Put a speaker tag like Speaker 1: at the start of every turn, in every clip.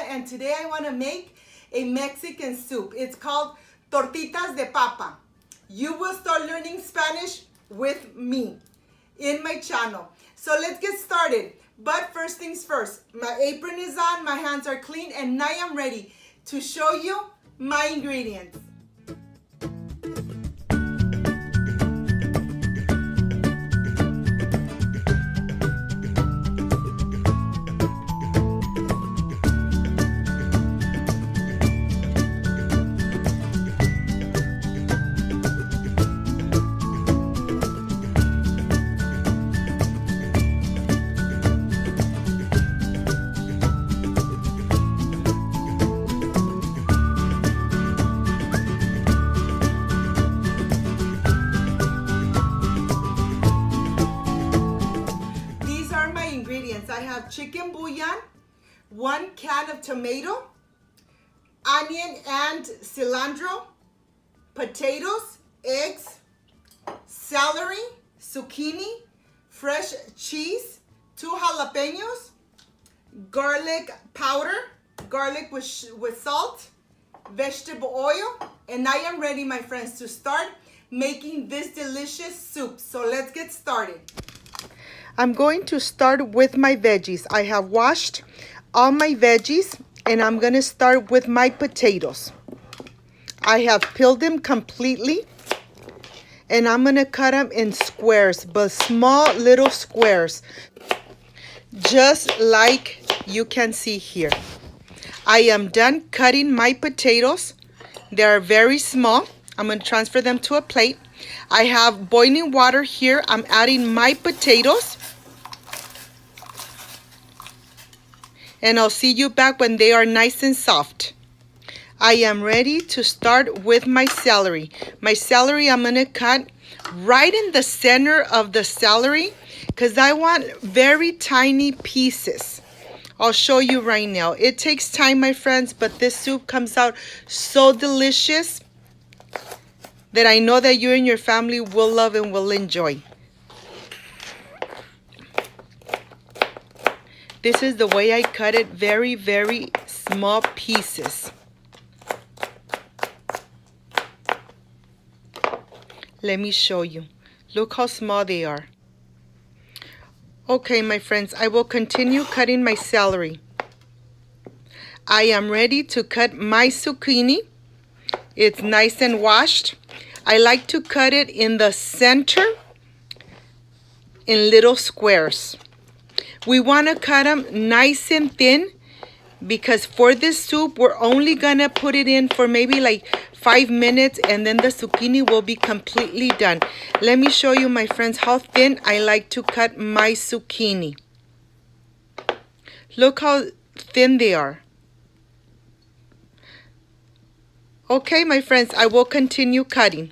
Speaker 1: and today I want to make a Mexican soup. It's called tortitas de papa. You will start learning Spanish with me in my channel. So let's get started. But first things first, my apron is on, my hands are clean, and now I'm ready to show you my ingredients. I have chicken bouillon, 1 can of tomato, onion and cilantro, potatoes, eggs, celery, zucchini, fresh cheese, 2 jalapenos, garlic powder, garlic with salt, vegetable oil, and I am ready, my friends, to start making this delicious soup. So let's get started. I'm going to start with my veggies. I have washed all my veggies and I'm going to start with my potatoes. I have peeled them completely and I'm going to cut them in squares, but small little squares, just like you can see here. I am done cutting my potatoes. They are very small. I'm going to transfer them to a plate. I have boiling water here. I'm adding my potatoes. And I'll see you back when they are nice and soft. I am ready to start with my celery. My celery I'm going to cut right in the center of the celery because I want very tiny pieces. I'll show you right now. It takes time, my friends, but this soup comes out so delicious that I know that you and your family will love and will enjoy. This is the way I cut it, very, very small pieces. Let me show you. Look how small they are. Okay, my friends, I will continue cutting my celery. I am ready to cut my zucchini. It's nice and washed. I like to cut it in the center in little squares. We want to cut them nice and thin because for this soup, we're only going to put it in for maybe like 5 minutes and then the zucchini will be completely done. Let me show you, my friends, how thin I like to cut my zucchini. Look how thin they are. Okay, my friends, I will continue cutting.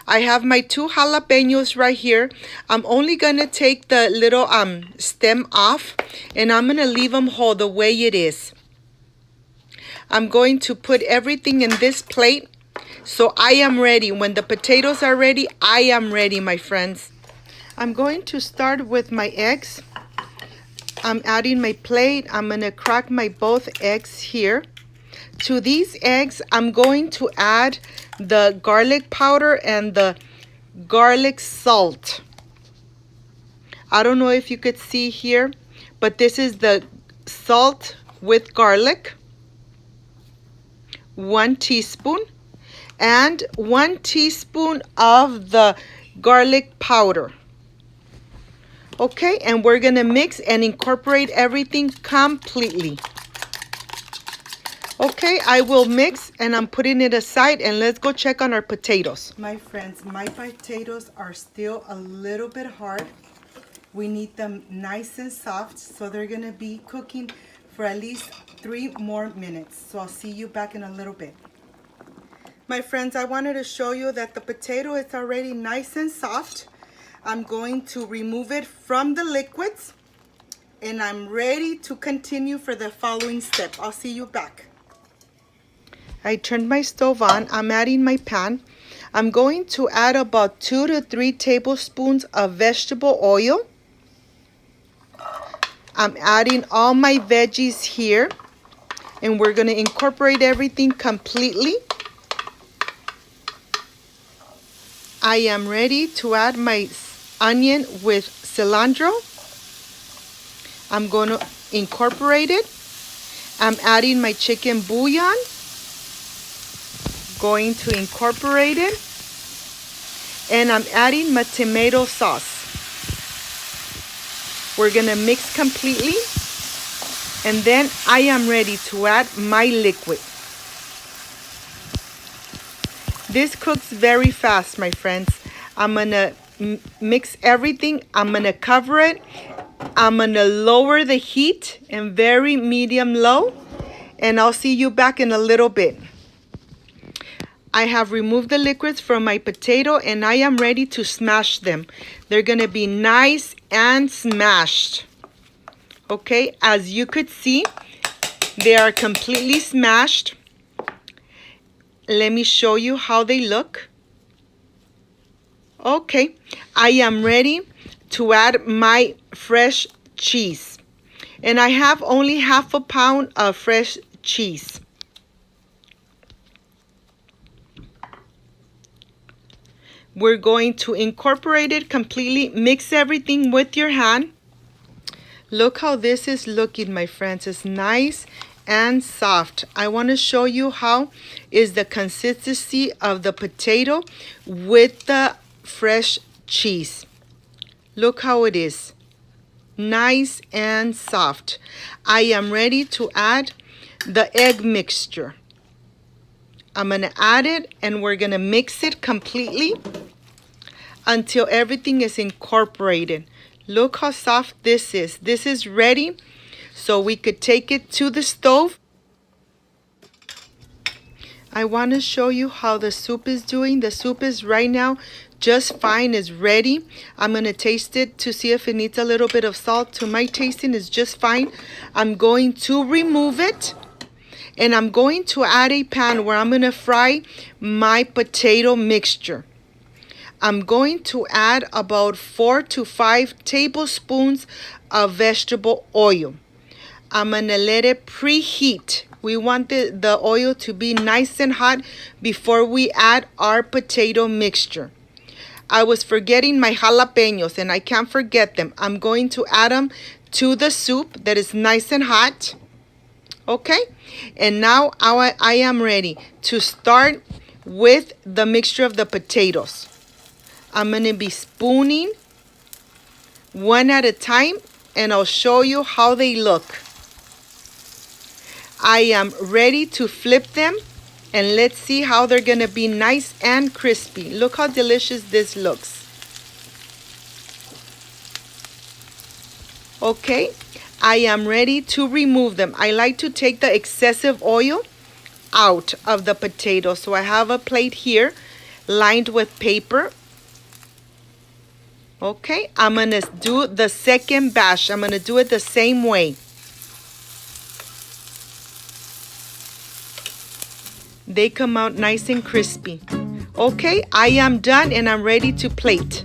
Speaker 1: I have my 2 jalapenos right here. I'm only going to take the little stem off and I'm going to leave them whole the way it is. I'm going to put everything in this plate. So I am ready. When the potatoes are ready, I am ready, my friends. I'm going to start with my eggs. I'm adding my plate. I'm going to crack my both eggs here. To these eggs, I'm going to add the garlic powder and the garlic salt. I don't know if you could see here, but this is the salt with garlic. 1 teaspoon and 1 teaspoon of the garlic powder. Okay, and we're gonna mix and incorporate everything completely. Okay, I will mix and I'm putting it aside and let's go check on our potatoes. My friends, my potatoes are still a little bit hard. We need them nice and soft, so they're gonna be cooking for at least 3 more minutes. So I'll see you back in a little bit. My friends, I wanted to show you that the potato is already nice and soft. I'm going to remove it from the liquids and I'm ready to continue for the following step. I'll see you back. I turned my stove on. I'm adding my pan. I'm going to add about 2 to 3 tablespoons of vegetable oil. I'm adding all my veggies here. and we're going to incorporate everything completely. I am ready to add my onion with cilantro. I'm going to incorporate it. I'm adding my chicken bouillon. Going to incorporate it. And I'm adding my tomato sauce. We're going to mix completely. And then I am ready to add my liquid. This cooks very fast, my friends. I'm going to mix everything. I'm going to cover it. I'm going to lower the heat in very medium low. And I'll see you back in a little bit. I have removed the liquids from my potato and I am ready to smash them. They're going to be nice and smashed. Okay, as you could see, they are completely smashed. Let me show you how they look. Okay, I am ready to add my fresh cheese. And I have only half a pound of fresh cheese. We're going to incorporate it completely. Mix everything with your hand. Look how this is looking, my friends. It's nice and soft. I want to show you how is the consistency of the potato with the fresh cheese. Look how it is. Nice and soft. I am ready to add the egg mixture. I'm going to add it and we're going to mix it completely until everything is incorporated. Look how soft this is. This is ready so we could take it to the stove. I want to show you how the soup is doing. The soup is right now just fine. It's ready. I'm going to taste it to see if it needs a little bit of salt. To my tasting, it's just fine. I'm going to remove it. And I'm going to add a pan where I'm going to fry my potato mixture. I'm going to add about 4 to 5 tablespoons of vegetable oil. I'm going to let it preheat. We want the oil to be nice and hot before we add our potato mixture. I was forgetting my jalapenos and I can't forget them. I'm going to add them to the soup that is nice and hot. Okay, and now I am ready to start with the mixture of the potatoes. I'm going to be spooning one at a time and I'll show you how they look. I am ready to flip them and let's see how they're going to be nice and crispy. Look how delicious this looks. Okay. I am ready to remove them. I like to take the excessive oil out of the potatoes. So I have a plate here lined with paper. Okay, I'm going to do the second batch. I'm going to do it the same way. They come out nice and crispy. Okay, I am done and I'm ready to plate.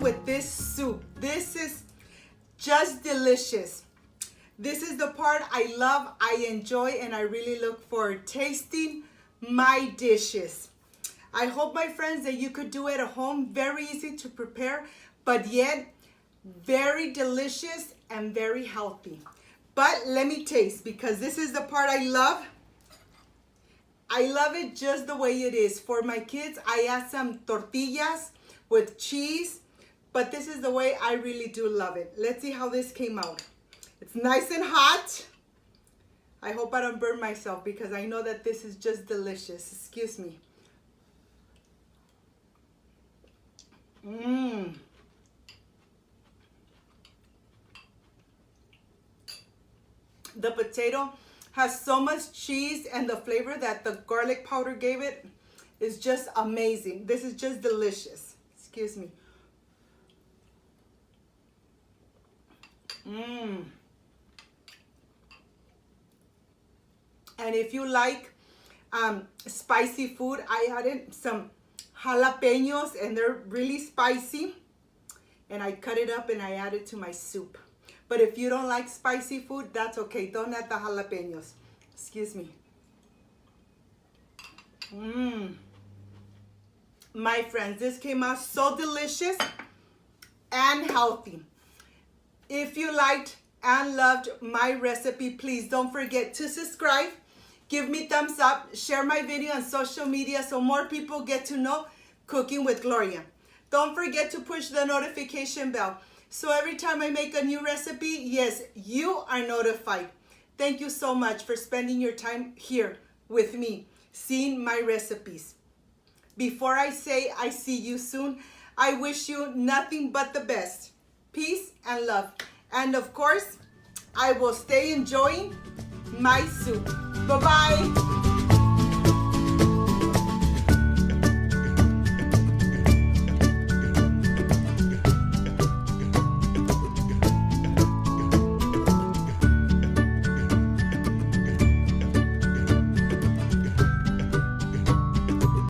Speaker 1: With this soup. This is just delicious. This is the part I love, I enjoy, and I really look forward tasting my dishes. I hope, my friends, that you could do it at home. Very easy to prepare, but yet very delicious and very healthy. But let me taste, because this is the part I love. I love it just the way it is. For my kids, I add some tortillas with cheese, but this is the way I really do love it. Let's see how this came out. It's nice and hot. I hope I don't burn myself, because I know that this is just delicious. Excuse me. The potato has so much cheese, and the flavor that the garlic powder gave it is just amazing. This is just delicious. Excuse me. And if you like spicy food, I added some jalapenos, and they're really spicy. And I cut it up and I add it to my soup. But if you don't like spicy food, that's okay. Don't add the jalapenos. Excuse me. My friends, this came out so delicious and healthy. If you liked and loved my recipe, please don't forget to subscribe. Give me thumbs up. Share my video on social media so more people get to know Cooking with Gloria. Don't forget to push the notification bell, so every time I make a new recipe, yes, you are notified. Thank you so much for spending your time here with me, seeing my recipes. Before I say I see you soon, I wish you nothing but the best. Peace and love. And of course, I will stay enjoying my soup. Bye-bye.